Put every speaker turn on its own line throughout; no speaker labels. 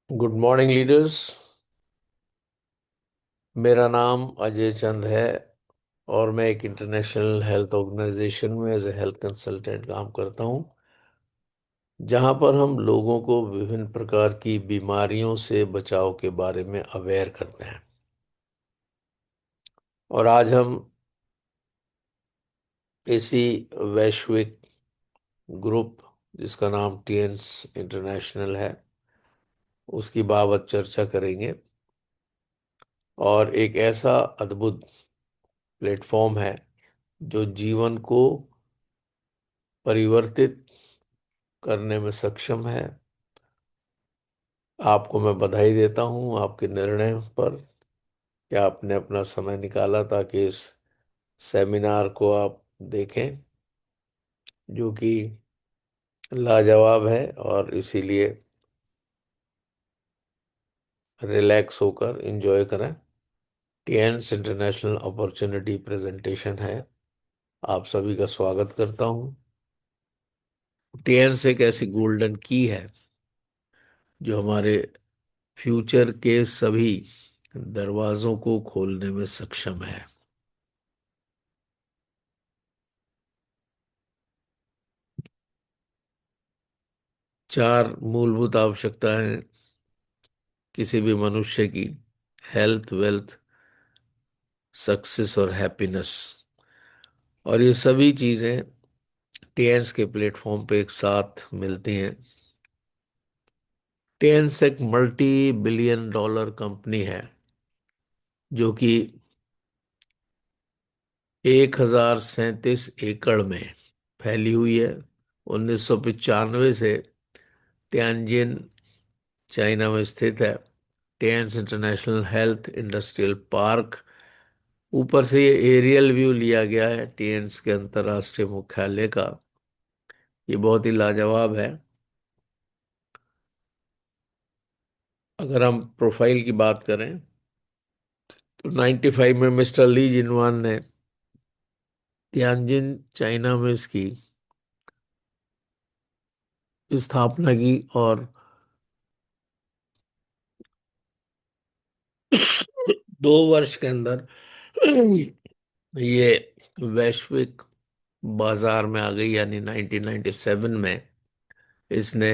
Good morning leaders. मेरा नाम अजय चंद है और मैं एक इंटरनेशनल हेल्थ ऑर्गेनाइजेशन में एज ए हेल्थ कंसल्टेंट काम करता हूं, जहां पर हम लोगों को विभिन्न प्रकार की बीमारियों से बचाव के बारे में अवेयर करते हैं। और आज हम इसी वैश्विक ग्रुप, जिसका नाम टीएन्स इंटरनेशनल है, उसकी बाबत चर्चा करेंगे। और एक ऐसा अद्भुत प्लेटफॉर्म है जो जीवन को परिवर्तित करने में सक्षम है। आपको मैं बधाई देता हूं आपके निर्णय पर कि आपने अपना समय निकाला ताकि इस सेमिनार को आप देखें, जो कि लाजवाब है। और इसीलिए रिलैक्स होकर एंजॉय करें। टीएन्स इंटरनेशनल अपॉर्चुनिटी प्रेजेंटेशन है। आप सभी का स्वागत करता हूं। टीएन्स एक ऐसी गोल्डन की है जो हमारे फ्यूचर के सभी दरवाजों को खोलने में सक्षम है। चार मूलभूत आवश्यकताएं किसी भी मनुष्य की: हेल्थ, वेल्थ, सक्सेस और हैप्पीनेस। और ये सभी चीजें टीएन्स के प्लेटफॉर्म पे एक साथ मिलती हैं। टीएन्स एक मल्टी बिलियन डॉलर कंपनी है जो कि 1037 एकड़ में फैली हुई है। 1995 से तियानजिन, चाइना में स्थित है। टीएन्स इंटरनेशनल हेल्थ इंडस्ट्रियल पार्क, ऊपर से ये एरियल व्यू लिया गया है टीएन्स के अंतर्राष्ट्रीय मुख्यालय का। ये बहुत ही लाजवाब है। अगर हम प्रोफाइल की बात करें तो 95 में मिस्टर ली जिनवान ने तियानजिन, चाइना में इसकी स्थापना की। और 2 वर्ष के अंदर ये वैश्विक बाजार में आ गई, यानी 1997 में इसने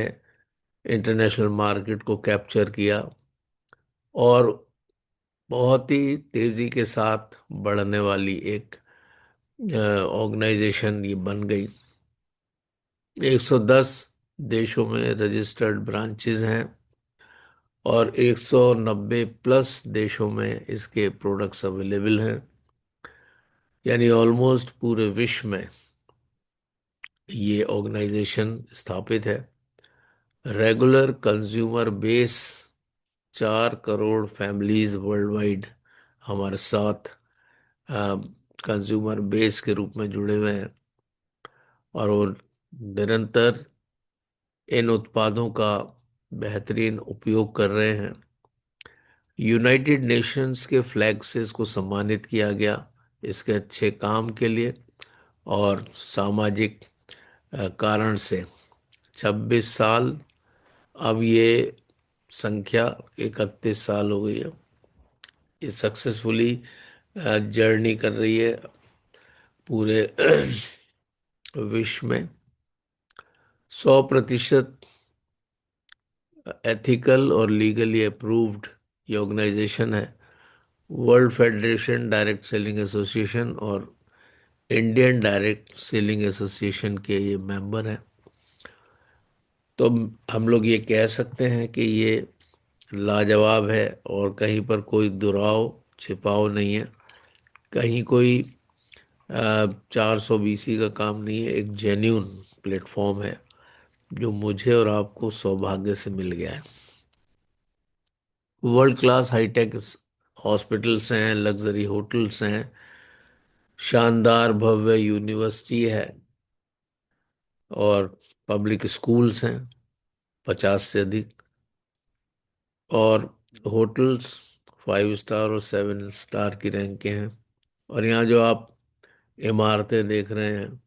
इंटरनेशनल मार्केट को कैप्चर किया और बहुत ही तेजी के साथ बढ़ने वाली एक ऑर्गेनाइजेशन ये बन गई। 110 देशों में रजिस्टर्ड ब्रांचेज हैं और 190 प्लस देशों में इसके प्रोडक्ट्स अवेलेबल हैं। यानी ऑलमोस्ट पूरे विश्व में ये ऑर्गेनाइजेशन स्थापित है। Regular consumer base 4 crore families world wide हमारे साथ कंज्यूमर बेस के रूप में जुड़े हुए हैं और वो निरंतर इन उत्पादों का बेहतरीन उपयोग कर रहे हैं। यूनाइटेड नेशंस के फ्लैग से इसको सम्मानित किया गया इसके अच्छे काम के लिए। और सामाजिक कारण से 26 साल, अब ये संख्या 31 साल हो गई है। ये सक्सेसफुली जर्नी कर रही है पूरे विश्व में। 100% एथिकल और लीगली अप्रूव्ड ये ऑर्गेनाइजेशन है। World federation direct selling association और इंडियन डायरेक्ट सेलिंग एसोसिएशन के ये मेंबर हैं। तो हम लोग ये कह सकते हैं कि ये लाजवाब है और कहीं पर कोई दुराव छिपाव नहीं है। कहीं कोई 400 BC का काम नहीं है। एक जेन्यून प्लेटफॉर्म है जो मुझे और आपको सौभाग्य से मिल गया है। वर्ल्ड क्लास हाईटेक हॉस्पिटल्स हैं, लग्जरी होटल्स हैं, शानदार भव्य यूनिवर्सिटी है और पब्लिक स्कूल्स हैं 50 से अधिक। और होटल्स 5 स्टार और 7 स्टार की रैंक के हैं। और यहाँ जो आप इमारतें देख रहे हैं,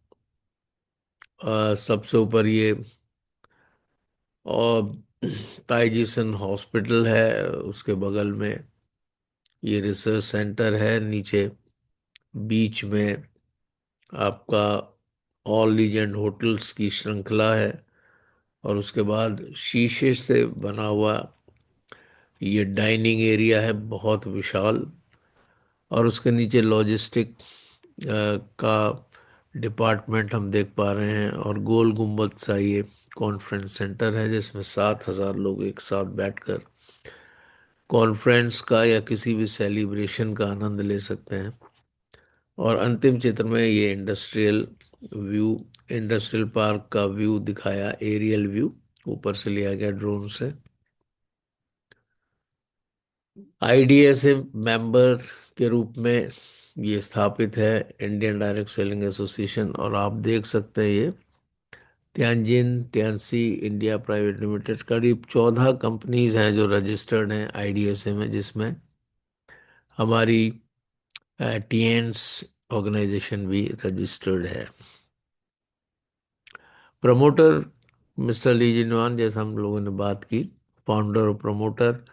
सबसे ऊपर ये और ताइजीसन हॉस्पिटल है उसके बगल में, ये रिसर्च सेंटर है। नीचे बीच में आपका ऑल लीजेंड होटल्स की श्रृंखला है, और उसके बाद शीशे से बना हुआ ये डाइनिंग एरिया है, बहुत विशाल। और उसके नीचे लॉजिस्टिक का डिपार्टमेंट हम देख पा रहे हैं, और गोल गुम्बद सा ये कॉन्फ्रेंस सेंटर है जिसमें 7,000 लोग एक साथ बैठकर कॉन्फ्रेंस का या किसी भी सेलिब्रेशन का आनंद ले सकते हैं। और अंतिम चित्र में ये व्यू इंडस्ट्रियल पार्क का व्यू दिखाया, एरियल व्यू ऊपर से लिया गया ड्रोन से। आईडीएसए मेंबर के रूप में ये स्थापित है, इंडियन डायरेक्ट सेलिंग एसोसिएशन। और आप देख सकते हैं ये तियानजिन टियानसी इंडिया प्राइवेट लिमिटेड, करीब 14 कंपनीज हैं जो रजिस्टर्ड हैं आईडीएसए में, जिसमें हमारी टीएन्स ऑर्गेनाइजेशन भी रजिस्टर्ड है। प्रमोटर मिस्टर ली जिनवान, जैसा हम लोगों ने बात की, फाउंडर और प्रमोटर,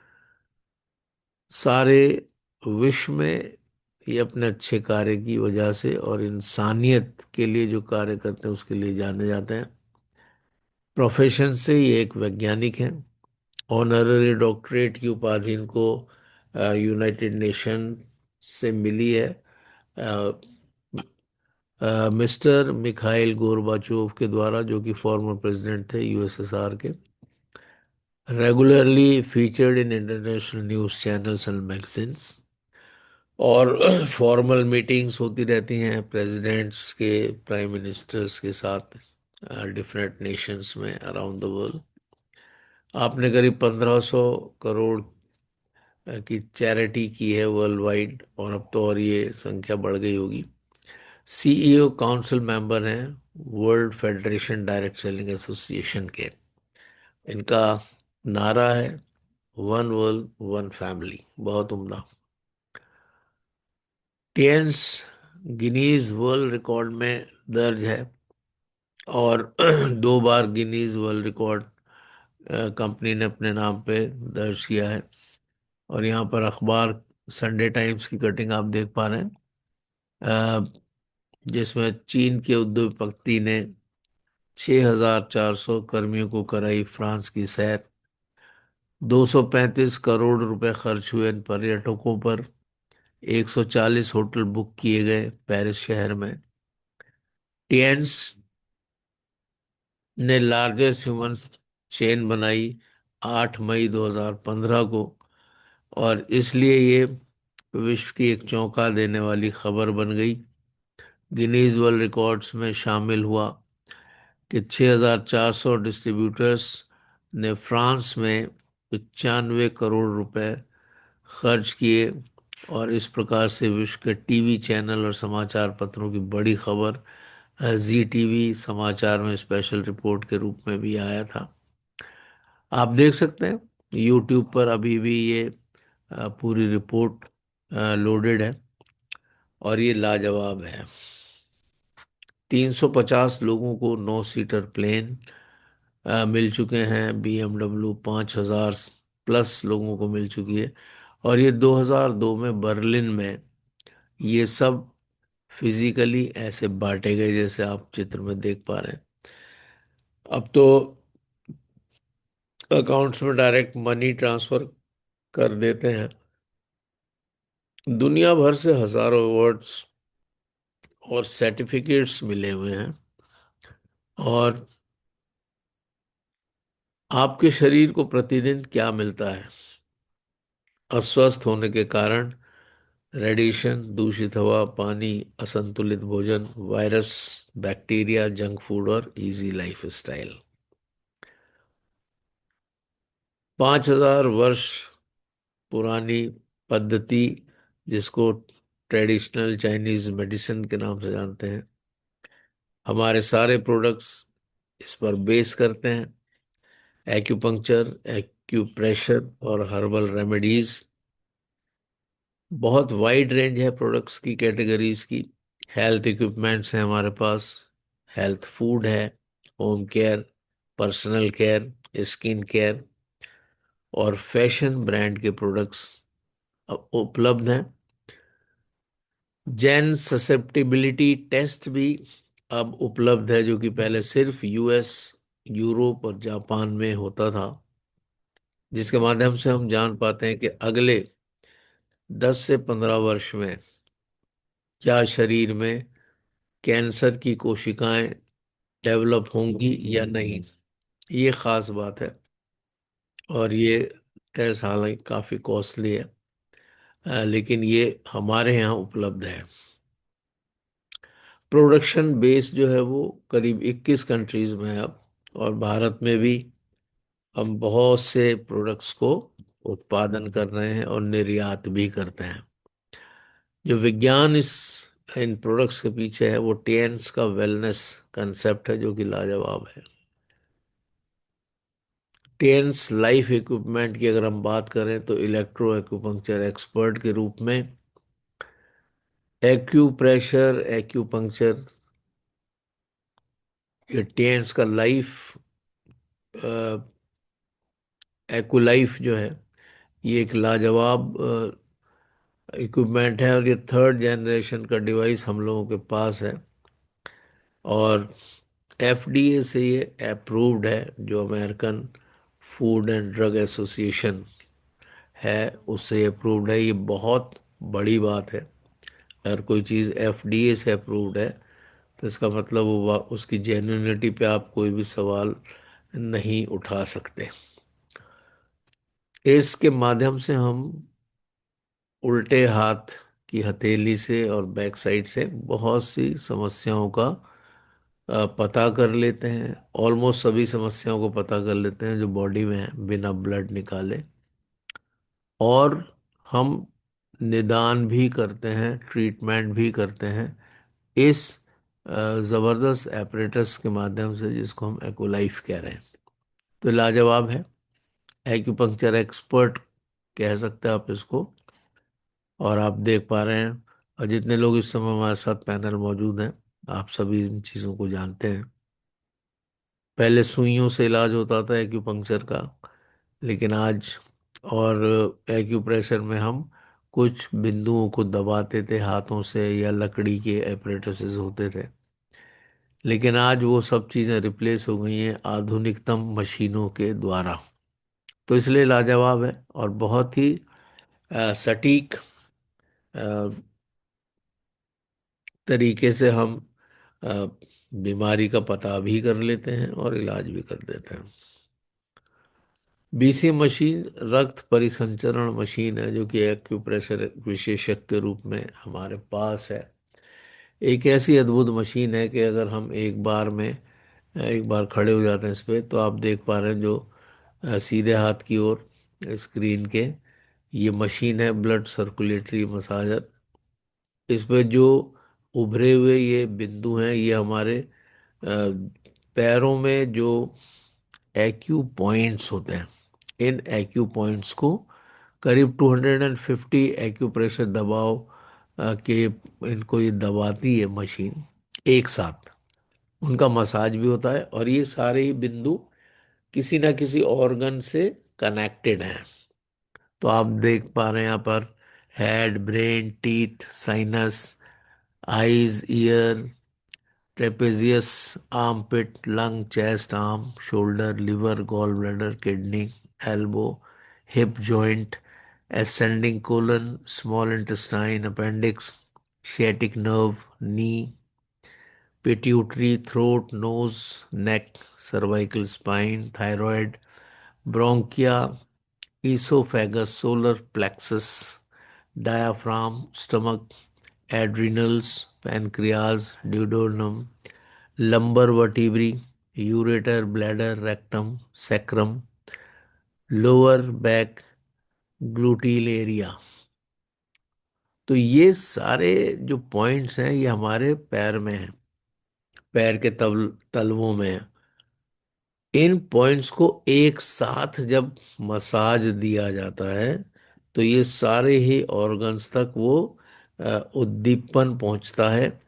सारे विश्व में ये अपने अच्छे कार्य की वजह से और इंसानियत के लिए जो कार्य करते हैं उसके लिए जाने जाते हैं। प्रोफेशन से ये एक वैज्ञानिक हैं। ऑनररी डॉक्टरेट की उपाधि इनको यूनाइटेड नेशन से मिली है मिस्टर मिखाइल गोर्बाचोव के द्वारा, जो कि फॉर्मर प्रेसिडेंट थे यूएसएसआर के। Regularly featured in international news channels and magazines, और फॉर्मल मीटिंग्स होती रहती हैं प्रेसिडेंट्स के, प्राइम मिनिस्टर्स के साथ डिफरेंट नेशंस में अराउंड द वर्ल्ड। आपने करीब 1500 करोड़ की चैरिटी की है वर्ल्ड वाइड, और अब तो और ये संख्या बढ़ गई होगी। सीईओ काउंसिल मेंबर हैं world federation direct selling association के। इनका नारा है वन वर्ल्ड वन फैमिली, बहुत उम्दा। टेंस गिनीज वर्ल्ड रिकॉर्ड में दर्ज है, और 2 बार गिनीज वर्ल्ड रिकॉर्ड कंपनी ने अपने नाम पे दर्ज किया है। और यहाँ पर अखबार संडे टाइम्स की कटिंग आप देख पा रहे हैं, जिसमें चीन के उद्योगपति ने 6,400 कर्मियों को कराई फ्रांस की सैर। 235 करोड़ रुपए खर्च हुए इन पर्यटकों पर। 140 होटल बुक किए गए पेरिस शहर में। टिएंस ने लार्जेस्ट ह्यूमन चेन बनाई 8 मई 2015 को, और इसलिए ये विश्व की एक चौंका देने वाली खबर बन गई। गिनीज वर्ल्ड रिकॉर्ड्स में शामिल हुआ कि 6,400 डिस्ट्रीब्यूटर्स ने फ्रांस में 95 करोड़ रुपए खर्च किए, और इस प्रकार से विश्व के टीवी चैनल और समाचार पत्रों की बड़ी खबर जी टीवी समाचार में स्पेशल रिपोर्ट के रूप में भी आया था। आप देख सकते हैं यूट्यूब पर अभी भी ये पूरी रिपोर्ट लोडेड है, और ये लाजवाब है। 350 लोगों को 9 सीटर प्लेन मिल चुके हैं। BMW 5,000 प्लस लोगों को मिल चुकी है। और ये 2002 में बर्लिन में ये सब फिजिकली ऐसे बांटे गए जैसे आप चित्र में देख पा रहे हैं। अब तो अकाउंट्स में डायरेक्ट मनी ट्रांसफर कर देते हैं। दुनिया भर से हजारों अवार्ड्स और सर्टिफिकेट्स मिले हुए हैं। और आपके शरीर को प्रतिदिन क्या मिलता है? अस्वस्थ होने के कारण रेडिएशन, दूषित हवा, पानी, असंतुलित भोजन, वायरस, बैक्टीरिया, जंक फूड और इजी लाइफ स्टाइल। 5,000 वर्ष पुरानी पद्धति, जिसको ट्रेडिशनल चाइनीज मेडिसिन के नाम से जानते हैं, हमारे सारे प्रोडक्ट्स इस पर बेस करते हैं। एक्यूपंक्चर, एक्यूप्रेशर और हर्बल रेमेडीज, बहुत वाइड रेंज है प्रोडक्ट्स की, कैटेगरीज की। हेल्थ इक्विपमेंट्स हैं हमारे पास, हेल्थ फूड है, home care, personal care, skin care, और फैशन ब्रांड के प्रोडक्ट्स उपलब्ध हैं। जेन ससेप्टिबिलिटी टेस्ट भी अब उपलब्ध है, जो कि पहले सिर्फ यूएस, यूरोप और जापान में होता था, जिसके माध्यम से हम जान पाते हैं कि अगले 10 से 15 वर्ष में क्या शरीर में कैंसर की कोशिकाएं डेवलप होंगी या नहीं। ये खास बात है। और ये टेस्ट हालांकि काफी कॉस्टली है, लेकिन ये हमारे यहाँ उपलब्ध है। प्रोडक्शन बेस जो है वो करीब 21 कंट्रीज में है अब, और भारत में भी हम बहुत से प्रोडक्ट्स को उत्पादन कर रहे हैं और निर्यात भी करते हैं। जो विज्ञान इन प्रोडक्ट्स के पीछे है वो टेंस का वेलनेस कंसेप्ट है, जो कि लाजवाब है। टेंस लाइफ इक्विपमेंट की अगर हम बात करें तो इलेक्ट्रो एक्यूपंक्चर एक्सपर्ट के रूप में एक्यूप्रेशर, एक्यूपंक्चर, ये टेंस का लाइफ एक्यूलाइफ जो है, ये एक लाजवाब इक्विपमेंट है, और ये थर्ड जनरेशन का डिवाइस हम लोगों के पास है। और एफडीए से ये अप्रूव्ड है, जो American food and drug association है उससे अप्रूव्ड है। ये बहुत बड़ी बात है। अगर कोई चीज़ एफडीए से अप्रूव्ड है तो इसका मतलब वो उसकी जेन्युइनिटी पे आप कोई भी सवाल नहीं उठा सकते। इसके माध्यम से हम उल्टे हाथ की हथेली से और बैक साइड से बहुत सी समस्याओं का पता कर लेते हैं। ऑलमोस्ट सभी समस्याओं को पता कर लेते हैं जो बॉडी में है, बिना ब्लड निकाले। और हम निदान भी करते हैं, ट्रीटमेंट भी करते हैं इस ज़बरदस्त एपरेटस के माध्यम से, जिसको हम एक्वलाइफ कह रहे हैं। तो लाजवाब है। एक्यूपंक्चर एक्सपर्ट कह सकते हैं आप इसको। और आप देख पा रहे हैं, और जितने लोग इस समय हमारे साथ पैनल मौजूद हैं, आप सभी इन चीज़ों को जानते हैं। पहले सुइयों से इलाज होता था एक्यूपंक्चर का, लेकिन आज और एक्यूप्रेशर में हम कुछ बिंदुओं को दबाते थे हाथों से, या लकड़ी के एपरेटसेस होते थे। लेकिन आज वो सब चीज़ें रिप्लेस हो गई हैं आधुनिकतम मशीनों के द्वारा। तो इसलिए लाजवाब है, और बहुत ही सटीक तरीके से हम अ, बीमारी का पता भी कर लेते हैं और इलाज भी कर देते हैं। बीसी मशीन रक्त परिसंचरण मशीन है, जो कि एक्यूप्रेशर विशेषज्ञ के रूप में हमारे पास है। एक ऐसी अद्भुत मशीन है कि अगर हम एक बार खड़े हो जाते हैं इस पे, तो आप देख पा रहे हैं जो सीधे हाथ की ओर स्क्रीन के, ये मशीन है ब्लड सर्कुलेटरी मसाजर। इस पे जो उभरे हुए ये बिंदु हैं, ये हमारे पैरों में जो एक्यू पॉइंट्स होते हैं, इन एक्यू पॉइंट्स को करीब 250 एक्यूप्रेशर दबाव के इनको ये दबाती है मशीन एक साथ। उनका मसाज भी होता है, और ये सारे ही बिंदु किसी ना किसी ऑर्गन से कनेक्टेड हैं। तो आप देख पा रहे हैं यहाँ पर head, brain, teeth, sinus, eyes, ear, trapezius, armpit, lung, chest, arm, shoulder, liver, gall bladder, kidney, elbow, hip joint, ascending colon, small intestine, appendix, sciatic nerve, knee, pituitary, throat, nose, neck, cervical spine, thyroid, bronchia, esophagus, solar plexus, diaphragm, stomach, adrenals, pancreas, duodenum, lumbar vertebrae, ureter, bladder, rectum, sacrum, lower back, gluteal area। तो ये सारे जो points हैं ये हमारे पैर में हैं, पैर के तलवों में हैं। इन पॉइंट्स को एक साथ जब मसाज दिया जाता है, तो ये सारे ही ऑर्गन्स तक वो उद्दीपन पहुंचता है,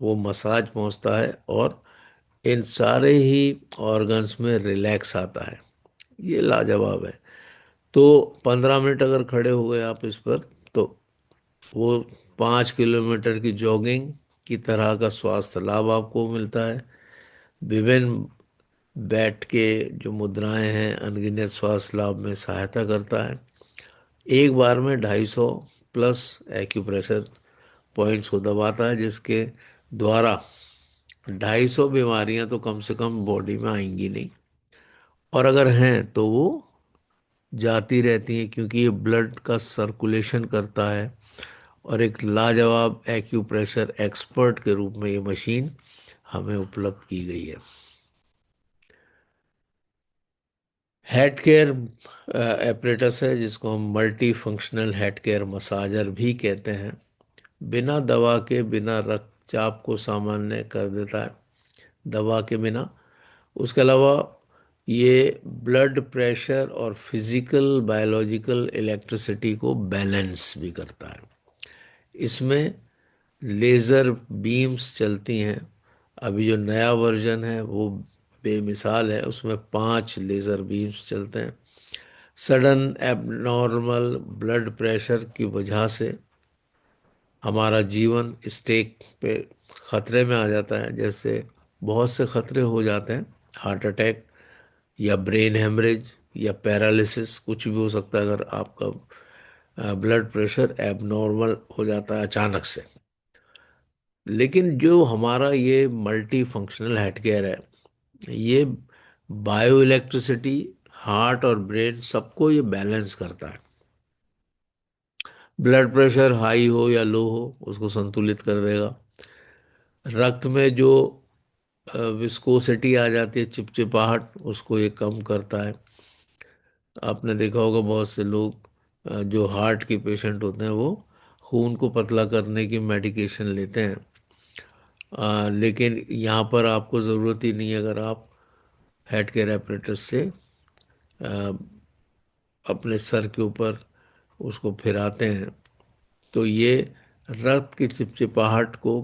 वो मसाज पहुंचता है, और इन सारे ही ऑर्गन्स में रिलैक्स आता है। ये लाजवाब है। तो 15 मिनट अगर खड़े हो गए आप इस पर, तो वो 5 किलोमीटर की जॉगिंग की तरह का स्वास्थ्य लाभ आपको मिलता है। विभिन्न बैठ के जो मुद्राएं हैं अनगिनत स्वास्थ्य लाभ में सहायता करता है। एक बार में 250 प्लस एक्यूप्रेशर पॉइंट्स को दबाता है, जिसके द्वारा 250 बीमारियां तो कम से कम बॉडी में आएंगी नहीं, और अगर हैं तो वो जाती रहती हैं, क्योंकि ये ब्लड का सर्कुलेशन करता है। और एक लाजवाब एक्यूप्रेशर एक्सपर्ट के रूप में ये मशीन हमें उपलब्ध की गई है। हेड केयर एपरेटस है, जिसको हम multi functional head care massager भी कहते हैं। बिना दवा के, बिना रक्तचाप को सामान्य कर देता है, दवा के बिना। उसके अलावा ये ब्लड प्रेशर और फिजिकल बायोलॉजिकल इलेक्ट्रिसिटी को बैलेंस भी करता है। इसमें लेज़र बीम्स चलती हैं। अभी जो नया वर्जन है वो बेमिसाल है, उसमें 5 लेज़र बीम्स चलते हैं। सडन एबनॉर्मल ब्लड प्रेशर की वजह से हमारा जीवन स्टेक पे खतरे में आ जाता है। जैसे बहुत से खतरे हो जाते हैं, हार्ट अटैक या ब्रेन हेमरेज या पैरालिसिस, कुछ भी हो सकता है अगर आपका ब्लड प्रेशर एबनॉर्मल हो जाता है अचानक से। लेकिन जो हमारा ये मल्टी फंक्शनल हेड केयर है, ये बायो इलेक्ट्रिसिटी, हार्ट और ब्रेन सबको ये बैलेंस करता है। ब्लड प्रेशर हाई हो या लो हो, उसको संतुलित कर देगा। रक्त में जो विस्कोसिटी आ जाती है, चिपचिपाहट, उसको ये कम करता है। आपने देखा होगा बहुत से लोग जो हार्ट के पेशेंट होते हैं, वो खून को पतला करने की मेडिकेशन लेते हैं। लेकिन यहाँ पर आपको ज़रूरत ही नहीं है। अगर आप हेड केयर एपरेटस से अ, अपने सर के ऊपर उसको फिराते हैं, तो ये रक्त की चिपचिपाहट को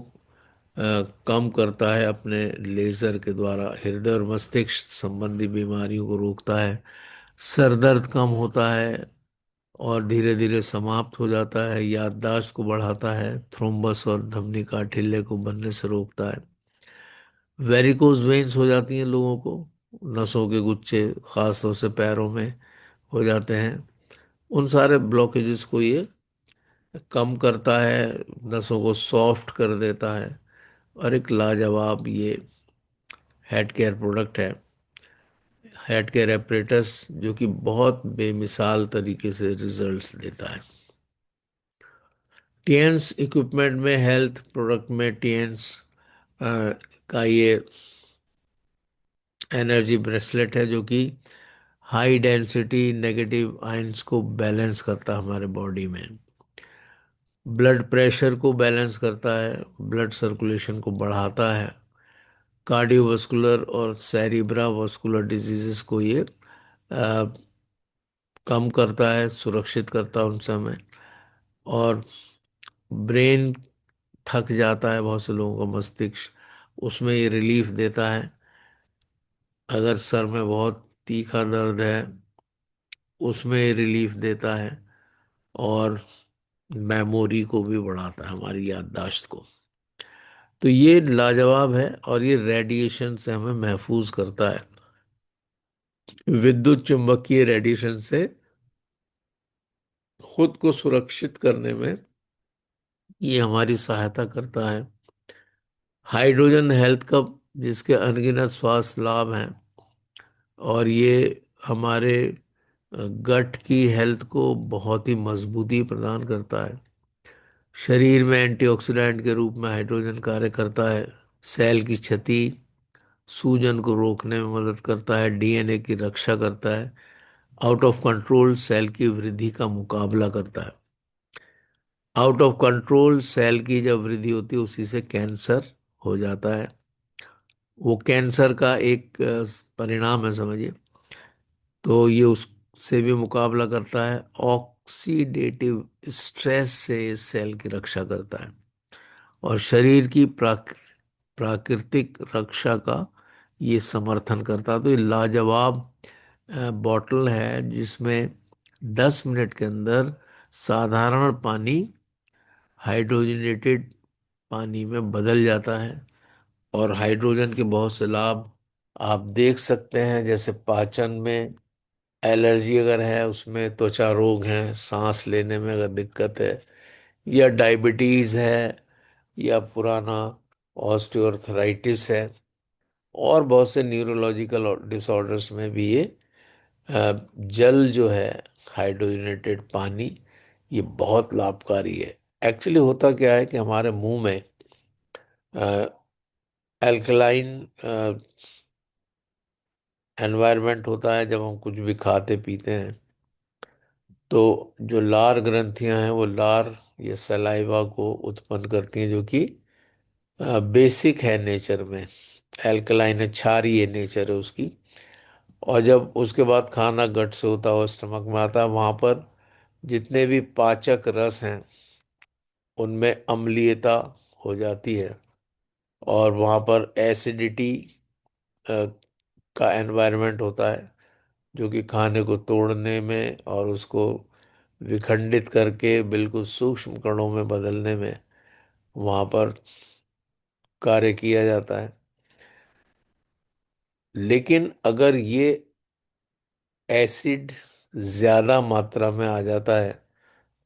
कम करता है अपने लेज़र के द्वारा। हृदय और मस्तिष्क संबंधी बीमारियों को रोकता है। सर दर्द कम होता है और धीरे धीरे समाप्त हो जाता है। याददाश्त को बढ़ाता है। थ्रोम्बस और धमनी काठिल्य को बनने से रोकता है। वेरिकोज वेन्स हो जाती हैं लोगों को, नसों के गुच्छे, खास तौर से पैरों में हो जाते हैं। उन सारे ब्लॉकेजेस को ये कम करता है, नसों को सॉफ्ट कर देता है। और एक लाजवाब ये हेड केयर प्रोडक्ट है, हेड केयर एपरेटस, जो कि बहुत बेमिसाल तरीके से रिजल्ट्स देता है। टीएंस इक्विपमेंट में, हेल्थ प्रोडक्ट में टीएंस का ये एनर्जी ब्रेसलेट है, जो कि हाई डेंसिटी नेगेटिव आयंस को बैलेंस करता है हमारे बॉडी में। ब्लड प्रेशर को बैलेंस करता है, ब्लड सर्कुलेशन को बढ़ाता है। कार्डियोवास्कुलर और सेरिब्रा वास्कुलर डिजीजेस को ये कम करता है, सुरक्षित करता है उन समय। और ब्रेन थक जाता है बहुत से लोगों का, मस्तिष्क, उसमें ये रिलीफ देता है। अगर सर में बहुत तीखा दर्द है, उसमें ये रिलीफ देता है। और मेमोरी को भी बढ़ाता है, हमारी याददाश्त को। तो ये लाजवाब है, और ये रेडिएशन से हमें महफूज करता है। विद्युत चुम्बकीय रेडिएशन से खुद को सुरक्षित करने में ये हमारी सहायता करता है। हाइड्रोजन हेल्थ कप, जिसके अनगिनत स्वास्थ्य लाभ हैं, और ये हमारे गट की हेल्थ को बहुत ही मजबूती प्रदान करता है। शरीर में एंटीऑक्सीडेंट के रूप में हाइड्रोजन कार्य करता है। सेल की क्षति, सूजन को रोकने में मदद करता है। डीएनए की रक्षा करता है। आउट ऑफ कंट्रोल सेल की वृद्धि का मुकाबला करता है। आउट ऑफ कंट्रोल सेल की जब वृद्धि होती है, उसी से कैंसर हो जाता है। वो कैंसर का एक परिणाम है, समझिए। तो ये उससे भी मुकाबला करता है। ऑक्सीडेटिव स्ट्रेस से इस सेल की रक्षा करता है। और शरीर की प्राकृतिक रक्षा का ये समर्थन करता है। तो ये लाजवाब बॉटल है, जिसमें 10 मिनट के अंदर साधारण पानी हाइड्रोजनेटेड पानी में बदल जाता है। और हाइड्रोजन के बहुत से लाभ आप देख सकते हैं, जैसे पाचन में, एलर्जी अगर है उसमें, त्वचा रोग हैं, सांस लेने में अगर दिक्कत है, या डायबिटीज है, या पुराना ऑस्टियोआर्थराइटिस है, और बहुत से न्यूरोलॉजिकल डिसऑर्डर्स में भी ये जल जो है, हाइड्रोजनेटेड पानी, ये बहुत लाभकारी है। एक्चुअली होता क्या है कि हमारे मुंह में एल्कलाइन एनवायरनमेंट होता है जब हम कुछ भी खाते पीते हैं। तो जो लार ग्रंथियां हैं वो लार या सलाइवा को उत्पन्न करती हैं, जो कि बेसिक है नेचर में। एल्कलाइन है, क्षारीय नेचर है उसकी। और जब उसके बाद खाना गट से होता हुआ स्टमक में आता है, वहाँ पर जितने भी पाचक रस हैं उनमें अम्लीयता हो जाती है, और वहाँ पर एसिडिटी का एनवायरनमेंट होता है, जो कि खाने को तोड़ने में और उसको विखंडित करके बिल्कुल सूक्ष्म कणों में बदलने में वहाँ पर कार्य किया जाता है। लेकिन अगर ये एसिड ज्यादा मात्रा में आ जाता है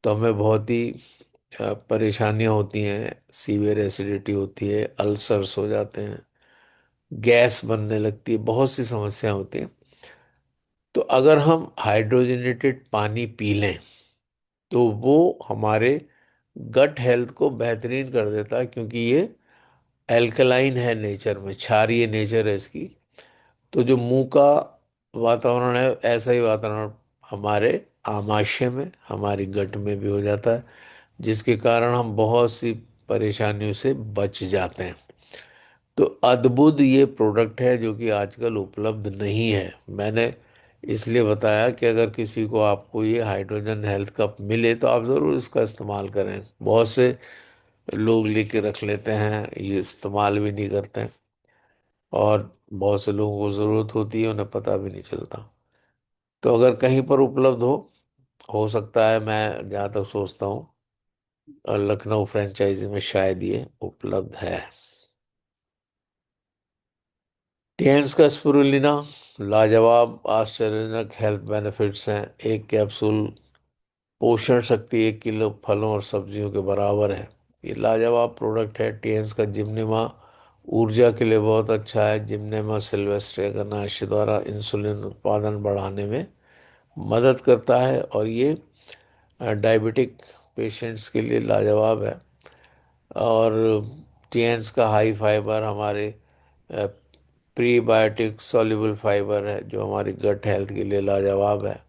तो हमें बहुत ही परेशानियां होती हैं। सीवियर एसिडिटी होती है, अल्सर्स हो जाते हैं, गैस बनने लगती है, बहुत सी समस्याएं होती हैं। तो अगर हम हाइड्रोजनेटेड पानी पी लें तो वो हमारे गट हेल्थ को बेहतरीन कर देता है, क्योंकि ये एल्कलाइन है नेचर में, क्षारीय नेचर है इसकी। तो जो मुंह का वातावरण है, ऐसा ही वातावरण हमारे आमाशय में, हमारी गट में भी हो जाता है, जिसके कारण हम बहुत सी परेशानियों से बच जाते हैं। तो अद्भुत ये प्रोडक्ट है जो कि आजकल उपलब्ध नहीं है। मैंने इसलिए बताया कि अगर किसी को, आपको ये हाइड्रोजन हेल्थ कप मिले तो आप ज़रूर इसका इस्तेमाल करें। बहुत से लोग लेके रख लेते हैं, ये इस्तेमाल भी नहीं करते हैं, और बहुत से लोगों को ज़रूरत होती है, उन्हें पता भी नहीं चलता। तो अगर कहीं पर उपलब्ध हो सकता है, मैं जहाँ तक सोचता हूँ लखनऊ फ्रेंचाइजी में शायद ये उपलब्ध है। टेंस का स्पिरुलिना लाजवाब आश्चर्यजनक हेल्थ बेनिफिट्स हैं। एक कैप्सूल पोषण शक्ति 1 किलो फलों और सब्जियों के बराबर है। ये लाजवाब प्रोडक्ट है। टेंस का जिमनिमा ऊर्जा के लिए बहुत अच्छा है। जिमनेमा सिल्वेस्ट्रे गनाशी द्वारा इंसुलिन उत्पादन बढ़ाने में मदद करता है, और ये डायबिटिक पेशेंट्स के लिए लाजवाब है। और टेंस का हाई फाइबर हमारे प्रीबायोटिक सॉल्युबल फाइबर है, जो हमारी गट हेल्थ के लिए लाजवाब है।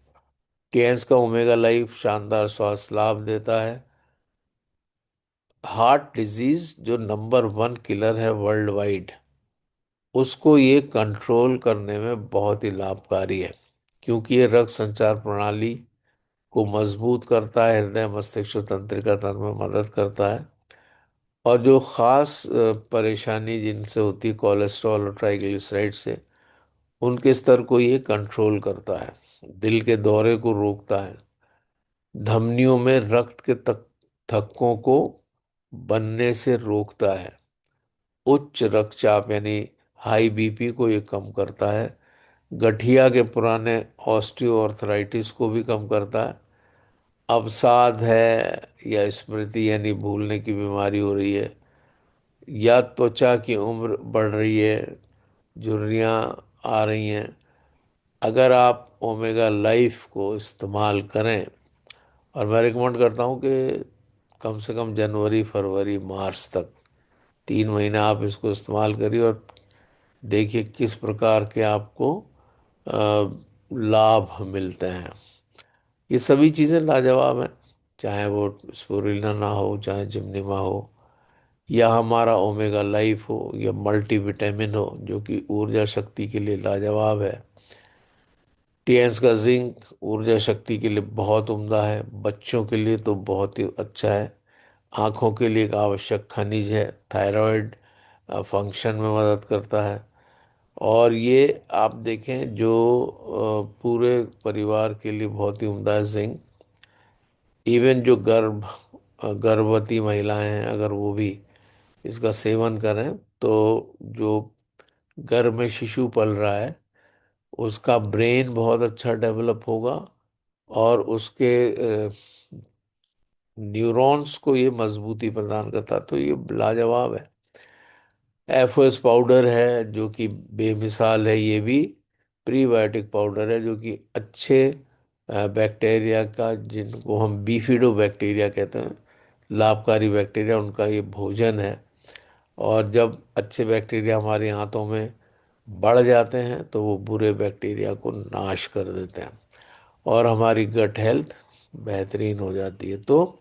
टेंस का ओमेगा लाइफ शानदार स्वास्थ्य लाभ देता है। हार्ट डिजीज जो नंबर 1 किलर है वर्ल्ड वाइड, उसको ये कंट्रोल करने में बहुत ही लाभकारी है, क्योंकि ये रक्त संचार प्रणाली को मजबूत करता है, हृदय मस्तिष्क तंत्रिका तंत्र में मदद करता है। और जो खास परेशानी जिनसे होती है, कोलेस्ट्रॉल और ट्राइग्लिसराइड से, उनके स्तर को ये कंट्रोल करता है। दिल के दौरे को रोकता है। धमनियों में रक्त के थक्कों को बनने से रोकता है। उच्च रक्तचाप यानी हाई बीपी को ये कम करता है। गठिया के पुराने ऑस्टियोआर्थराइटिस को भी कम करता है। अवसाद है, या स्मृति यानी भूलने की बीमारी हो रही है, या त्वचा की उम्र बढ़ रही है, झुर्रियाँ आ रही हैं, अगर आप ओमेगा लाइफ को इस्तेमाल करें, और मैं रिकमेंड करता हूँ कि कम से कम जनवरी फरवरी मार्च तक 3 महीने आप इसको इस्तेमाल करिए, और देखिए किस प्रकार के आपको लाभ मिलते हैं। ये सभी चीज़ें लाजवाब हैं, चाहे वो स्पिरुलिना ना हो, चाहे जिम्निमा हो, या हमारा ओमेगा लाइफ हो, या मल्टीविटामिन हो जो कि ऊर्जा शक्ति के लिए लाजवाब है। टीएंस का जिंक ऊर्जा शक्ति के लिए बहुत उम्दा है। बच्चों के लिए तो बहुत ही अच्छा है। आँखों के लिए एक आवश्यक खनिज है। थायराइड फंक्शन में मदद करता है। और ये आप देखें जो पूरे परिवार के लिए बहुत ही उम्दा है जिंक। इवन जो गर्भवती महिलाएं हैं, अगर वो भी इसका सेवन करें तो जो गर्भ में शिशु पल रहा है उसका ब्रेन बहुत अच्छा डेवलप होगा, और उसके न्यूरॉन्स को ये मजबूती प्रदान करता। तो ये लाजवाब है। एफओएस पाउडर है जो कि बेमिसाल है। ये भी प्रीबायोटिक पाउडर है जो कि अच्छे बैक्टीरिया का, जिनको हम बीफिडो बैक्टीरिया कहते हैं, लाभकारी बैक्टीरिया, उनका ये भोजन है। और जब अच्छे बैक्टीरिया हमारे आंतों में बढ़ जाते हैं तो वो बुरे बैक्टीरिया को नाश कर देते हैं और हमारी गट हेल्थ बेहतरीन हो जाती है। तो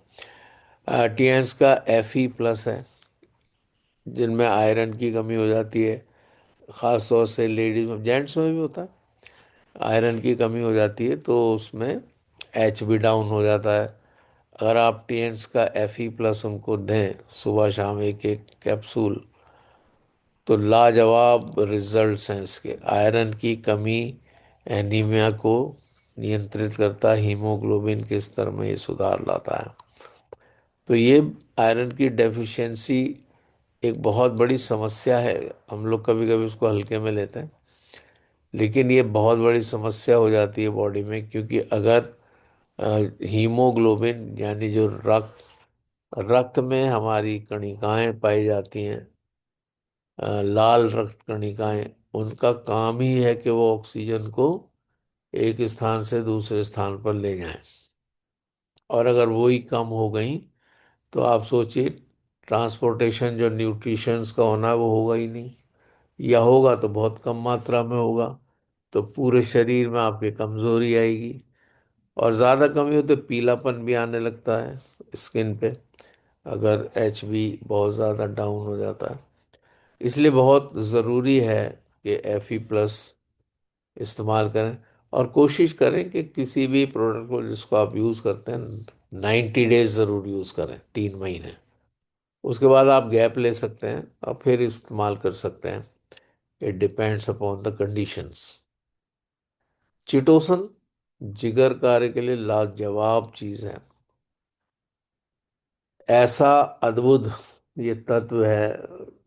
टीएंस का Fe+ है, जिनमें आयरन की कमी हो जाती है, ख़ास तौर से लेडीज में, जेंट्स में भी होता है। आयरन की कमी हो जाती है तो उसमें एच भी डाउन हो जाता है। अगर आप टीएंस का Fe+ उनको दें सुबह शाम एक एक कैप्सूल, तो लाजवाब रिजल्ट्स हैं इसके। आयरन की कमी एनीमिया को नियंत्रित करता है, हीमोग्लोबिन के स्तर में ये सुधार लाता है। तो ये आयरन की डेफिशिएंसी एक बहुत बड़ी समस्या है। हम लोग कभी कभी उसको हल्के में लेते हैं, लेकिन ये बहुत बड़ी समस्या हो जाती है बॉडी में, क्योंकि अगर हीमोग्लोबिन यानी जो रक्त रक्त में हमारी कणिकाएं पाई जाती हैं, लाल रक्त कणिकाएं, उनका काम ही है कि वो ऑक्सीजन को एक स्थान से दूसरे स्थान पर ले जाएं। और अगर वो ही कम हो गई तो आप सोचिए, ट्रांसपोर्टेशन जो न्यूट्रिशंस का होना है वो होगा ही नहीं, या होगा तो बहुत कम मात्रा में होगा। तो पूरे शरीर में आपके कमजोरी आएगी, और ज़्यादा कमी हो तो पीलापन भी आने लगता है स्किन पे, अगर HB बहुत ज़्यादा डाउन हो जाता है। इसलिए बहुत ज़रूरी है कि Fe+ इस्तेमाल करें। और कोशिश करें कि किसी भी प्रोडक्ट को जिसको आप यूज़ करते हैं 90 डेज ज़रूर यूज़ करें, 3 महीने। उसके बाद आप गैप ले सकते हैं और फिर इस्तेमाल कर सकते हैं। It depends upon the conditions. Chitosan जिगर कार्य के लिए लाजवाब चीज़ है। ऐसा अद्भुत ये तत्व है,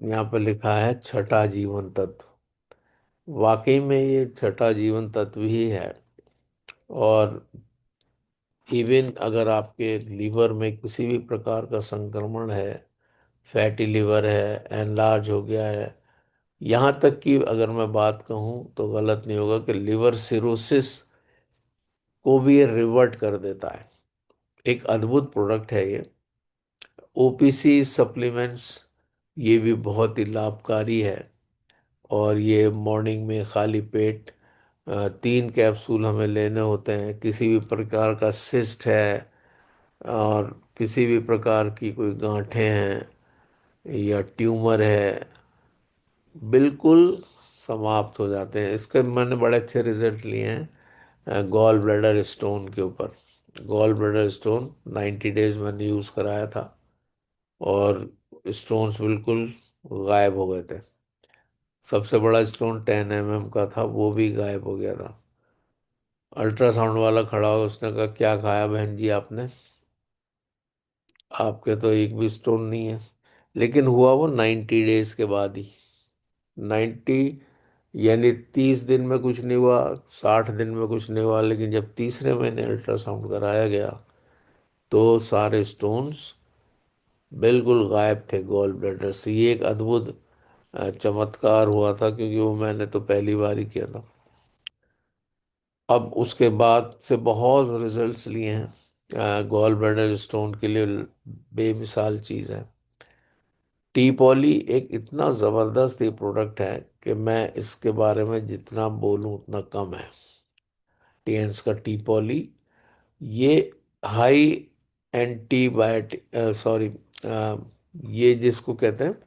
यहाँ पर लिखा है छठा जीवन तत्व। वाकई में ये छठा जीवन तत्व ही है। और इवन अगर आपके लीवर में किसी भी प्रकार का संक्रमण है, फैटी लिवर है, एनलार्ज हो गया है, यहाँ तक कि अगर मैं बात कहूँ तो गलत नहीं होगा कि लिवर सिरोसिस को भी ये रिवर्ट कर देता है। एक अद्भुत प्रोडक्ट है ये। OPC सप्लीमेंट्स ये भी बहुत ही लाभकारी है। और ये मॉर्निंग में खाली पेट 3 कैप्सूल हमें लेने होते हैं। किसी भी प्रकार का सिस्ट है और किसी भी प्रकार की कोई गांठें हैं या ट्यूमर है, बिल्कुल समाप्त हो जाते हैं। इसके मैंने बड़े अच्छे रिजल्ट लिए हैं गॉल ब्लैडर स्टोन के ऊपर। गॉल ब्लैडर स्टोन 90 डेज मैंने यूज़ कराया था, और स्टोन्स बिल्कुल गायब हो गए थे। सबसे बड़ा स्टोन 10 mm का था, वो भी गायब हो गया था। अल्ट्रासाउंड वाला खड़ा हो, उसने कहा क्या खाया बहन जी आपने, आपके तो एक भी स्टोन नहीं है। लेकिन हुआ वो 90 डेज के बाद ही। 90 यानी 30 दिन में कुछ नहीं हुआ, 60 दिन में कुछ नहीं हुआ, लेकिन जब तीसरे महीने अल्ट्रासाउंड कराया गया तो सारे स्टोन्स बिल्कुल गायब थे गॉल ब्लैडर से। ये एक अद्भुत चमत्कार हुआ था, क्योंकि वो मैंने तो पहली बार ही किया था। अब उसके बाद से बहुत रिजल्ट्स लिए हैं गॉल ब्लैडर स्टोन के लिए। बेमिसाल चीज़ है। टी पॉली एक इतना ज़बरदस्त ये प्रोडक्ट है कि मैं इसके बारे में जितना बोलूं उतना कम है। टीएंस का टी पॉली ये हाई एंटीबायोटिक, सॉरी, ये जिसको कहते हैं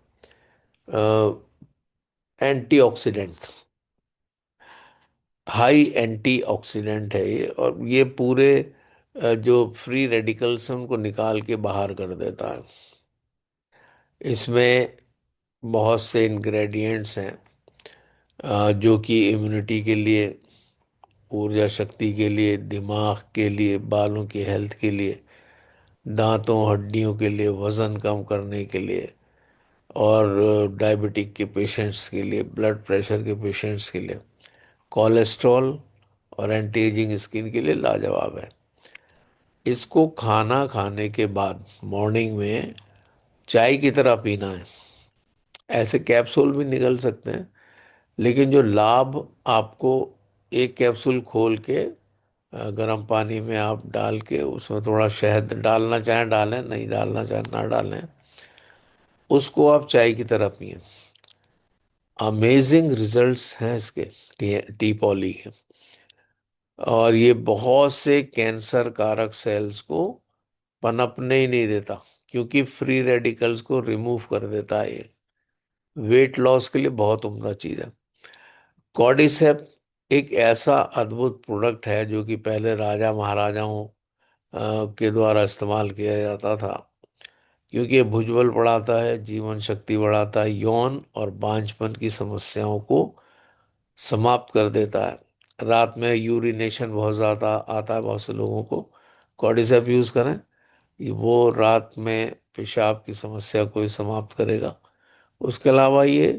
एंटीऑक्सीडेंट, हाई एंटीऑक्सीडेंट है ये। और ये पूरे जो फ्री रेडिकल्स हैं उनको निकाल के बाहर कर देता है। इसमें बहुत से इंग्रेडिएंट्स हैं जो कि इम्यूनिटी के लिए, ऊर्जा शक्ति के लिए, दिमाग के लिए, बालों की हेल्थ के लिए, दांतों हड्डियों के लिए, वजन कम करने के लिए, और डायबिटिक के पेशेंट्स के लिए, ब्लड प्रेशर के पेशेंट्स के लिए, कोलेस्ट्रॉल और एंटी एजिंग स्किन के लिए लाजवाब है। इसको खाना खाने के बाद मॉर्निंग में चाय की तरह पीना है। ऐसे कैप्सूल भी निकल सकते हैं, लेकिन जो लाभ आपको, एक कैप्सूल खोल के गर्म पानी में आप डाल के उसमें थोड़ा शहद डालना चाहें डालें, नहीं डालना चाहें ना डालें, उसको आप चाय की तरह पिए। अमेजिंग रिजल्ट्स हैं इसके, टी पॉली के। और ये बहुत से कैंसर कारक सेल्स को पनपने ही नहीं देता, क्योंकि फ्री रेडिकल्स को रिमूव कर देता है ये। वेट लॉस के लिए बहुत उम्दा चीज है। कॉर्डिसेप एक ऐसा अद्भुत प्रोडक्ट है जो कि पहले राजा महाराजाओं के द्वारा इस्तेमाल किया जाता था, क्योंकि ये भुजबल बढ़ाता है, जीवन शक्ति बढ़ाता है, यौन और बांझपन की समस्याओं को समाप्त कर देता है। रात में यूरिनेशन बहुत ज़्यादा आता है बहुत से लोगों को, कॉर्डिसेप यूज़ करें, वो रात में पेशाब की समस्या को ही समाप्त करेगा। उसके अलावा ये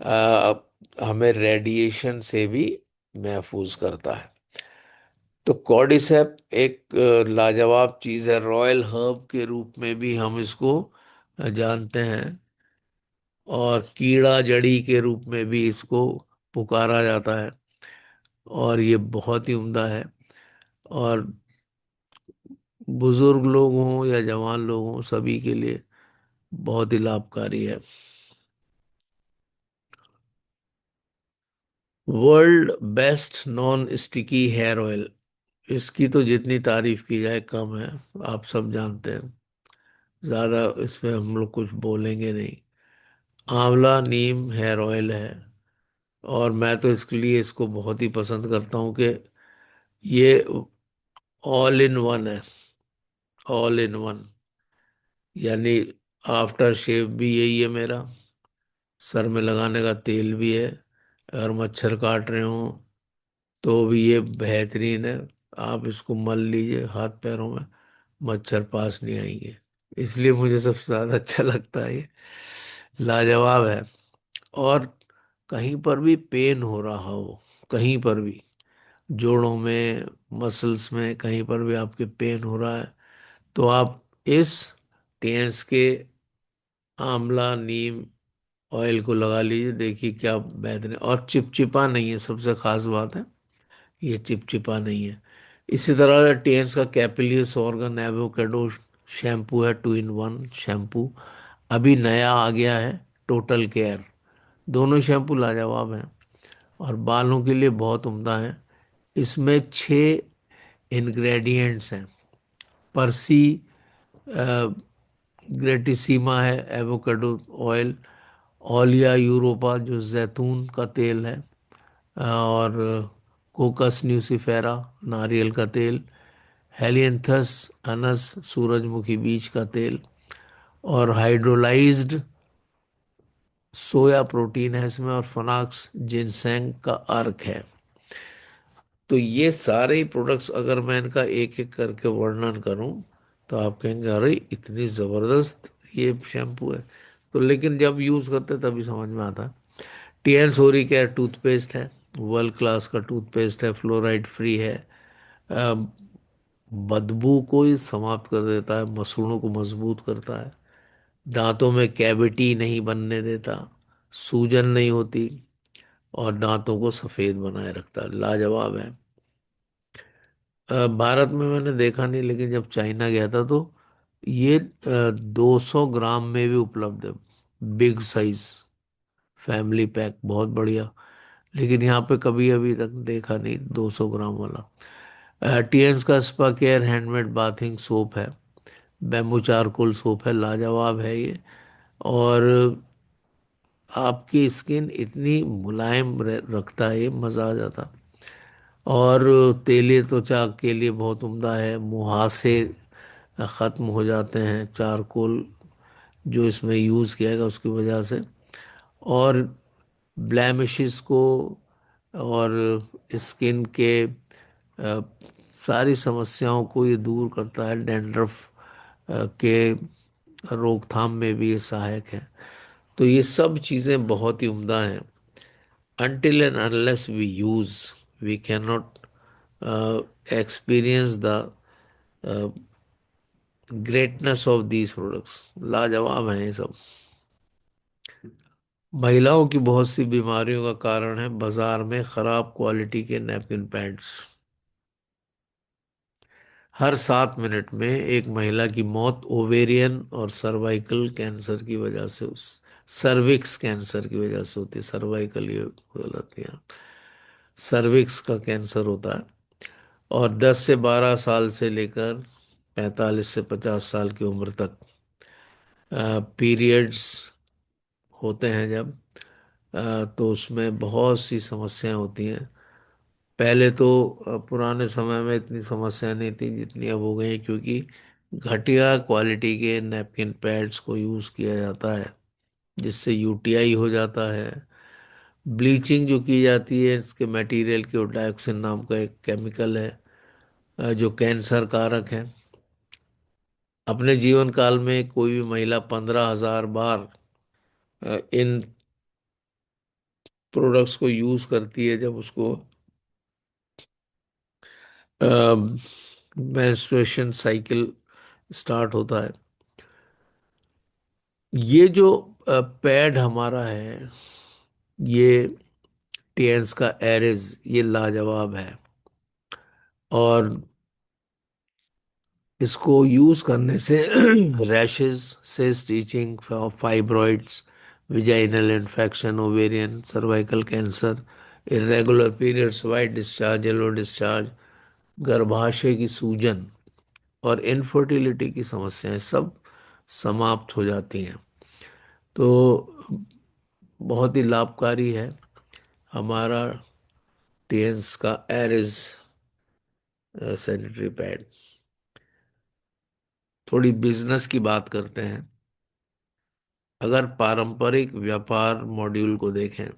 अ, हमें रेडिएशन से भी महफूज करता है। तो कॉर्डिसेप एक लाजवाब चीज है। रॉयल हर्ब के रूप में भी हम इसको जानते हैं, और कीड़ा जड़ी के रूप में भी इसको पुकारा जाता है। और ये बहुत ही उम्दा है, और बुजुर्ग लोग हों या जवान लोग हों, सभी के लिए बहुत ही लाभकारी है। World best non sticky hair oil, इसकी तो जितनी तारीफ की जाए कम है। आप सब जानते हैं, ज्यादा इसमें हम लोग कुछ बोलेंगे नहीं। आंवला नीम हेयर ऑयल है, और मैं तो इसके लिए इसको बहुत ही पसंद करता हूँ कि ये ऑल इन वन है। ऑल इन वन यानी आफ्टर शेव भी यही है मेरा, सर में लगाने का तेल भी है, अगर मच्छर काट रहे हो तो भी ये बेहतरीन है। आप इसको मल लीजिए हाथ पैरों में, मच्छर पास नहीं आएंगे। इसलिए मुझे सबसे ज्यादा अच्छा लगता है ये, लाजवाब है। और कहीं पर भी पेन हो रहा हो, कहीं पर भी, जोड़ों में, मसल्स में, कहीं पर भी आपके पेन हो रहा है, तो आप इस टेंस के आंवला नीम ऑयल को लगा लीजिए, देखिए क्या बेहतरीन। और चिपचिपा नहीं है, सबसे खास बात है ये चिपचिपा नहीं है। इसी तरह टेंस का कैपिलियस ऑर्गन एवोकेडो शैम्पू है, 2 in 1 शैम्पू अभी नया आ गया है, टोटल केयर। दोनों शैम्पू लाजवाब हैं, और बालों के लिए बहुत उम्दा है। इसमें 6 इंग्रेडिएंट्स हैं। परसी ग्रेटिसीमा है एवोकाडो ऑयल, ओलिया यूरोपा जो जैतून का तेल है, और कोकस न्यूसीफेरा नारियल का तेल, हेलियंथस अनस सूरजमुखी बीज का तेल, और हाइड्रोलाइज्ड सोया प्रोटीन है इसमें, और फनाक्स जिनसेंग का अर्क है। तो ये सारे ही प्रोडक्ट्स अगर मैं इनका एक एक करके वर्णन करूं तो आप कहेंगे अरे इतनी ज़बरदस्त ये शैम्पू है। तो लेकिन जब यूज़ करते तभी समझ में आता है। टीएन सोरी केयर टूथपेस्ट है, वर्ल्ड क्लास का टूथपेस्ट है, फ्लोराइड फ्री है, अ, बदबू को ही समाप्त कर देता है, मसूड़ों को मजबूत करता है, दांतों में कैविटी नहीं बनने देता, सूजन नहीं होती, और दांतों को सफेद बनाए रखता है। लाजवाब है। भारत में मैंने देखा नहीं, लेकिन जब चाइना गया था तो ये 200 ग्राम में भी उपलब्ध है, बिग साइज फैमिली पैक, बहुत बढ़िया। लेकिन यहाँ पे कभी अभी तक देखा नहीं 200 ग्राम वाला। टीएंस का spa care handmade bathing soap है, बैम्बू चारकोल सोप है, लाजवाब है ये। और आपकी स्किन इतनी मुलायम रखता है ये, मज़ा आ जाता। और तेलीय त्वचा के लिए बहुत उम्दा है, मुहासे ख़त्म हो जाते हैं चारकोल जो इसमें यूज़ किया गया उसकी वजह से। और ब्लैमिशेस को और स्किन के अ, सारी समस्याओं को ये दूर करता है। डैंड्रफ के रोकथाम में भी ये सहायक है। तो ये सब चीज़ें बहुत ही उम्दा हैं। until and unless we use, we cannot experience the greatness of these products. लाजवाब हैं ये सब। महिलाओं की बहुत सी बीमारियों का कारण है बाजार में खराब क्वालिटी के नैपकिन पैड्स। हर 7 मिनट में एक महिला की मौत ओवेरियन और सर्वाइकल कैंसर की वजह से, उस सर्विक्स कैंसर की वजह से होती है। सर्वाइकल ये गलत है, सर्विक्स का कैंसर होता है। और 10 से 12 साल से लेकर 45 से 50 साल की उम्र तक पीरियड्स होते हैं जब, तो उसमें बहुत सी समस्याएं होती हैं। पहले तो पुराने समय में इतनी समस्या नहीं थी जितनी अब हो गई हैं, क्योंकि घटिया क्वालिटी के नैपकिन पैड्स को यूज़ किया जाता है, जिससे यूटीआई हो जाता है। ब्लीचिंग जो की जाती है इसके मटेरियल के, डाइऑक्सिन नाम का एक केमिकल है जो कैंसर कारक है। अपने जीवन काल में कोई भी महिला 15,000 बार इन प्रोडक्ट्स को यूज करती है जब उसको मेंस्ट्रुएशन साइकिल स्टार्ट होता है। ये जो पैड हमारा है, ये टीएंस का एरिज, ये लाजवाब है। और इसको यूज करने से रैशेस से stitching, fibroids, vaginal infection, ovarian cervical cancer, irregular periods, white discharge, yellow discharge, गर्भाशय की सूजन और इनफर्टिलिटी की समस्याएं सब समाप्त हो जाती हैं। तो बहुत ही लाभकारी है हमारा टीएंस का एरिस सैनिटरी पैड। थोड़ी बिजनेस की बात करते हैं। अगर पारंपरिक व्यापार मॉड्यूल को देखें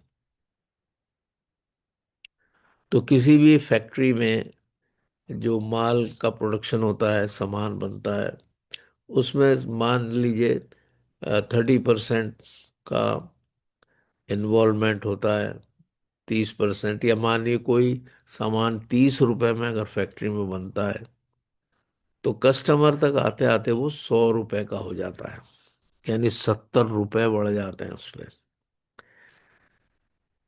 तो किसी भी फैक्ट्री में जो माल का प्रोडक्शन होता है, सामान बनता है, उसमें मान लीजिए 30% का इन्वॉल्वमेंट होता है, 30%। या मानिए कोई सामान 30 रुपए में अगर फैक्ट्री में बनता है, तो कस्टमर तक आते आते वो 100 रुपए का हो जाता है। यानी 70 रुपए बढ़ जाते हैं उसमें।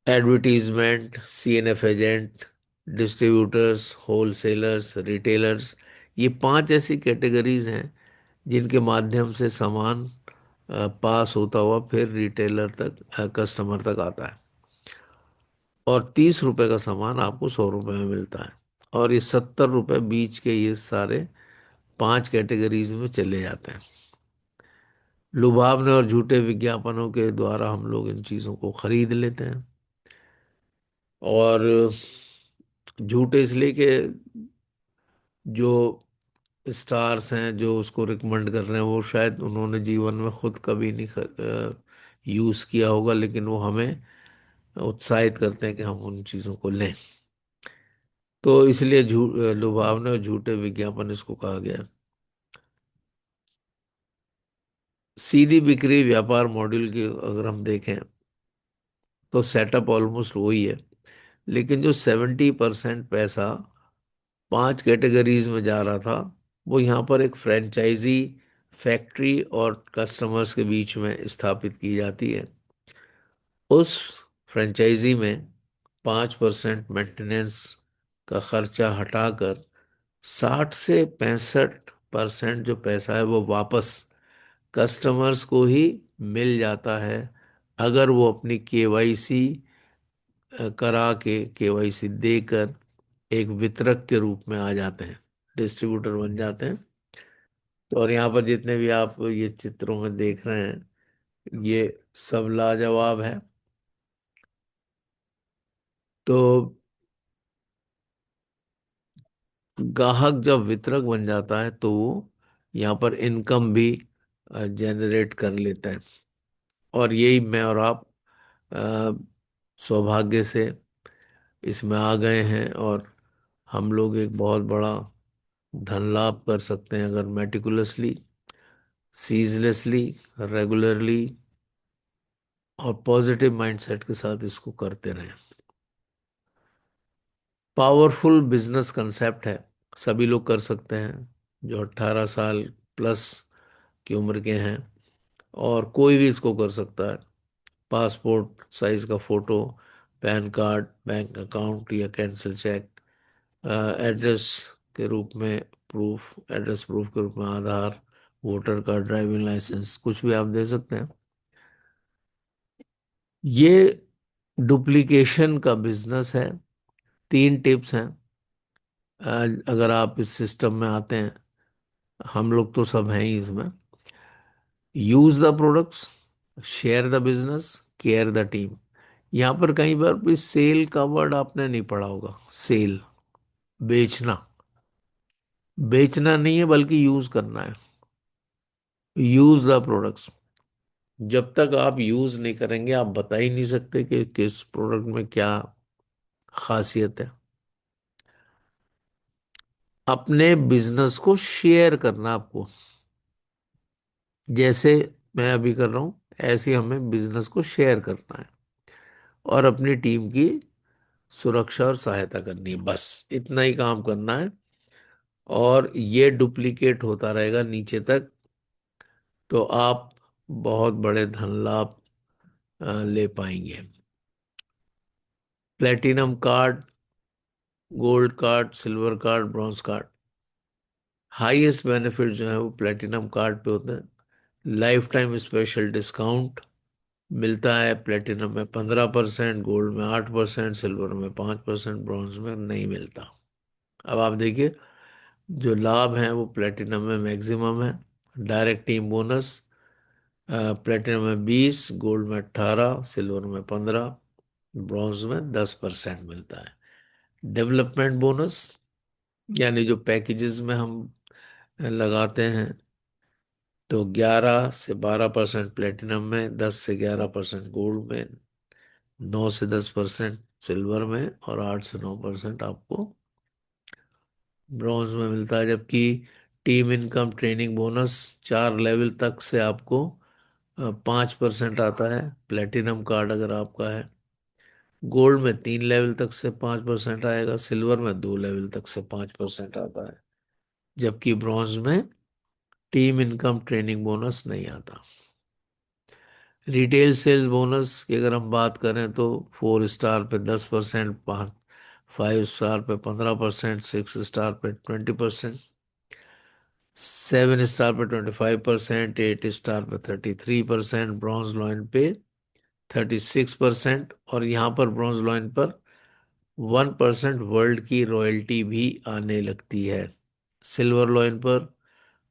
Advertisement, CNF agent, distributors, wholesalers, retailers, ये 5 ऐसी कैटेगरीज हैं जिनके माध्यम से सामान पास होता हुआ फिर रिटेलर तक, कस्टमर तक आता है। और 30 रुपए का सामान आपको 100 रुपए में मिलता है। और ये 70 रुपए बीच के ये सारे 5 कैटेगरीज में चले जाते हैं। लुभावने और झूठे विज्ञापनों के द्वारा हम लोग इन चीजों को खरीद लेते हैं। और झूठे इसलिए कि जो स्टार्स हैं जो उसको रिकमेंड कर रहे हैं, वो शायद उन्होंने जीवन में खुद कभी नहीं यूज किया होगा, लेकिन वो हमें उत्साहित करते हैं कि हम उन चीजों को लें। तो इसलिए लुभावने और झूठे विज्ञापन इसको कहा गया है। सीधी बिक्री व्यापार मॉड्यूल की अगर हम देखें तो सेटअप ऑलमोस्ट वही है, लेकिन जो 70% पैसा 5 कैटेगरीज में जा रहा था, वो यहाँ पर एक फ्रेंचाइजी फैक्ट्री और कस्टमर्स के बीच में स्थापित की जाती है। उस फ्रेंचाइजी में 5% मेंटेनेंस का खर्चा हटाकर 60 से 65% जो पैसा है वो वापस कस्टमर्स को ही मिल जाता है, अगर वो अपनी केवाईसी करा के, केवाईसी देकर एक वितरक के रूप में आ जाते हैं, डिस्ट्रीब्यूटर बन जाते हैं। तो और यहाँ पर जितने भी आप ये चित्रों में देख रहे हैं, ये सब लाजवाब है। तो ग्राहक जब वितरक बन जाता है तो वो यहाँ पर इनकम भी जनरेट कर लेता है। और यही मैं और आप सौभाग्य से इसमें आ गए हैं और हम लोग एक बहुत बड़ा धन लाभ कर सकते हैं अगर मेटिकुलसली, सीजलेसली, रेगुलरली और पॉजिटिव माइंडसेट के साथ इसको करते रहें। पावरफुल बिजनेस कंसेप्ट है, सभी लोग कर सकते हैं जो 18 साल प्लस की उम्र के हैं, और कोई भी इसको कर सकता है। पासपोर्ट साइज का photo, pan card, bank account या कैंसिल चेक, एड्रेस के रूप में प्रूफ, एड्रेस प्रूफ के रूप में आधार, वोटर कार्ड, ड्राइविंग लाइसेंस, कुछ भी आप दे सकते हैं। ये डुप्लीकेशन का बिजनेस है। 3 टिप्स हैं। अगर आप इस सिस्टम में आते हैं, हम लोग तो सब हैं ही इसमें। Use the products, share the business, care the team. यहाँ पर कई बार भी सेल का वर्ड आपने नहीं पढ़ा होगा। सेल, बेचना। बेचना नहीं है बल्कि यूज करना है। Use the products. जब तक आप यूज नहीं करेंगे आप बता ही नहीं सकते कि किस प्रोडक्ट में क्या खासियत है। अपने बिजनेस को शेयर करना आपको, जैसे मैं अभी कर रहा हूं ऐसे ही हमें बिजनेस को शेयर करना है और अपनी टीम की सुरक्षा और सहायता करनी है। बस इतना ही काम करना है और ये डुप्लीकेट होता रहेगा नीचे तक, तो आप बहुत बड़े धन लाभ ले पाएंगे। Platinum card, gold card, silver card, bronze card. Highest benefit जो है वो प्लेटिनम कार्ड पे होते हैं। लाइफ टाइम स्पेशल डिस्काउंट मिलता है। प्लेटिनम में 15%, गोल्ड में 8%, सिल्वर में 5%, ब्रॉन्ज में नहीं मिलता। अब आप देखिए, जो लाभ हैं वो प्लेटिनम में मैक्सिमम है। डायरेक्ट टीम बोनस प्लेटिनम में 20, गोल्ड में 18, सिल्वर में 15, ब्रॉन्ज में 10% मिलता है। डेवलपमेंट बोनस यानी जो पैकेजेस में हम लगाते हैं, तो 11 से 12% प्लेटिनम में, 10 से 11% गोल्ड में, 9 से 10% सिल्वर में और 8 से 9% आपको ब्रॉन्ज में मिलता है। जबकि team income training bonus 4 level तक से आपको 5% आता है, प्लेटिनम कार्ड अगर आपका है। गोल्ड में 3 लेवल तक से 5% आएगा, सिल्वर में 2 लेवल तक से 5% आता है। जबकि ब्रॉन्ज में टीम इनकम ट्रेनिंग बोनस नहीं आता। रिटेल सेल्स बोनस की अगर हम बात करें तो 4 स्टार पे 10%, 5 स्टार पे 15%, 6 स्टार पे 20%, 7 स्टार पे 25%, 8 स्टार पे 33%, ब्रॉन्ज लॉइन पे 36%, और यहाँ पर ब्रॉन्ज लॉइन पर 1% वर्ल्ड की रॉयल्टी भी आने लगती है। सिल्वर लॉइन पर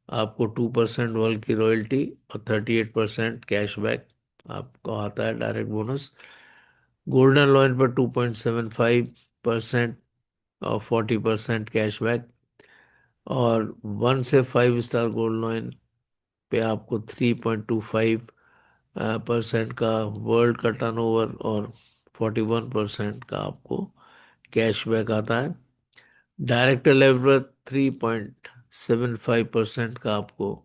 आपको 2% वर्ल्ड की रॉयल्टी और 38% कैशबैक आपको आता है, डायरेक्ट बोनस। गोल्डन लॉइन पर 2.75% और 40% कैशबैक, और 1 से 5 स्टार गोल्ड लॉइन पे आपको 3.25% का वर्ल्ड का टर्नओवर और 41% का आपको कैशबैक आता है। डायरेक्टर लेवल पर 3.75% का आपको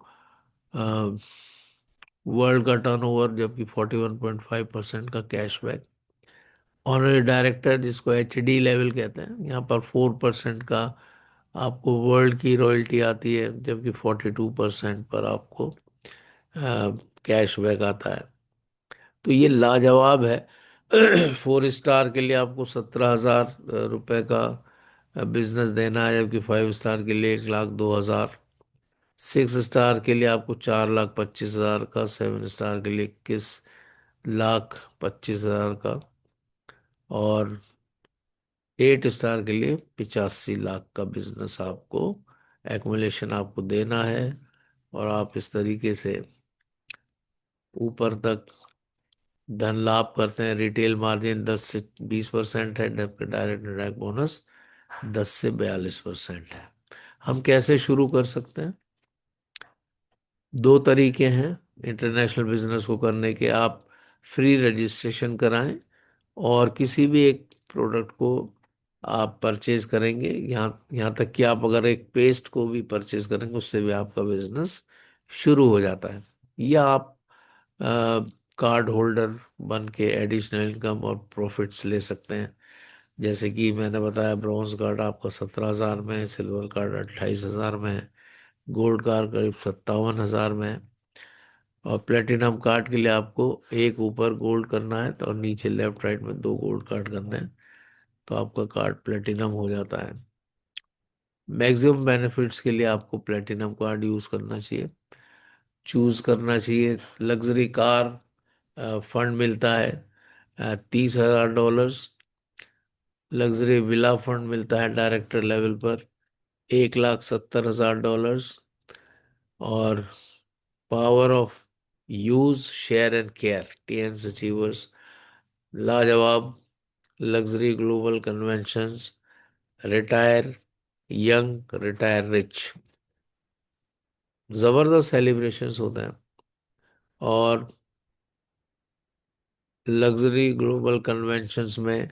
वर्ल्ड का टर्नओवर, जबकि 41.5% का कैशबैक। ऑनरेरी डायरेक्टर जिसको HD लेवल कहते हैं, यहाँ पर 4% का आपको वर्ल्ड की रॉयल्टी आती है, जबकि 42% पर आपको कैशबैक आता है। तो ये लाजवाब है। 4 स्टार के लिए आपको 17,000 रुपये का बिजनेस देना है, जबकि 5 स्टार के लिए 1,02,000। 6 स्टार के लिए आपको 4,25,000 का, 7 स्टार के लिए 21,25,000 का, और 8 स्टार के लिए 85 लाख का बिजनेस आपको एक्मुलेशन आपको देना है। और आप इस तरीके से ऊपर तक धन लाभ करते हैं। रिटेल मार्जिन 10 से 20% है, जबकि डायरेक्ट डायरेक्ट बोनस 10 से 42% है। हम कैसे शुरू कर सकते हैं? 2 तरीके हैं इंटरनेशनल बिजनेस को करने के। आप फ्री रजिस्ट्रेशन कराएं और किसी भी एक प्रोडक्ट को आप परचेज करेंगे, यहाँ यहाँ तक कि आप अगर एक पेस्ट को भी परचेज करेंगे, उससे भी आपका बिजनेस शुरू हो जाता है। या आप कार्ड होल्डर बन के एडिशनल इनकम और प्रॉफिट्स ले सकते हैं। जैसे कि मैंने बताया, ब्रॉन्ज कार्ड आपका 17,000 में है, सिल्वर कार्ड 28,000 में है, गोल्ड कार्ड करीब 57,000 में है। और प्लेटिनम कार्ड के लिए आपको एक ऊपर गोल्ड करना है और नीचे लेफ्ट राइट में दो गोल्ड कार्ड करने हैं, तो आपका कार्ड प्लेटिनम हो जाता है। मैक्सिमम बेनिफिट्स के लिए आपको प्लेटिनम कार्ड यूज करना चाहिए, चूज करना चाहिए। लग्जरी कार फंड मिलता है $30,000। लग्जरी विला फंड मिलता है डायरेक्टर लेवल पर $1,70,000। और power of use share and care टीएन्स अचीवर्स, लाजवाब luxury global conventions, retire young retire rich, जबरदस्त सेलिब्रेशंस होते हैं। और लग्जरी ग्लोबल कन्वेंशंस में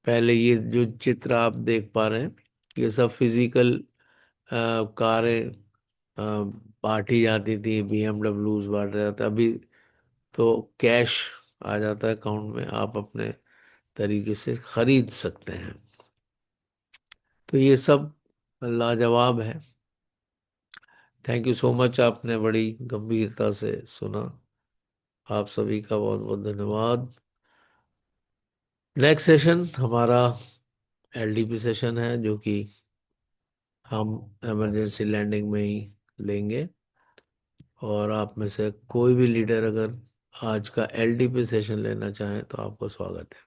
पहले ये जो चित्र आप देख पा रहे हैं, ये सब फिजिकल कारें बांटी जाती थी, बीएमडब्ल्यूज बांटे जाते, अभी तो कैश आ जाता है अकाउंट में, आप अपने तरीके से खरीद सकते हैं। तो ये सब लाजवाब है। थैंक यू सो मच, आपने बड़ी गंभीरता से सुना। आप सभी का बहुत बहुत धन्यवाद। नेक्स्ट सेशन हमारा एलडीपी सेशन है, जो कि हम इमरजेंसी लैंडिंग में ही लेंगे। और आप में से कोई भी लीडर अगर आज का एलडीपी सेशन लेना चाहें तो आपका स्वागत है।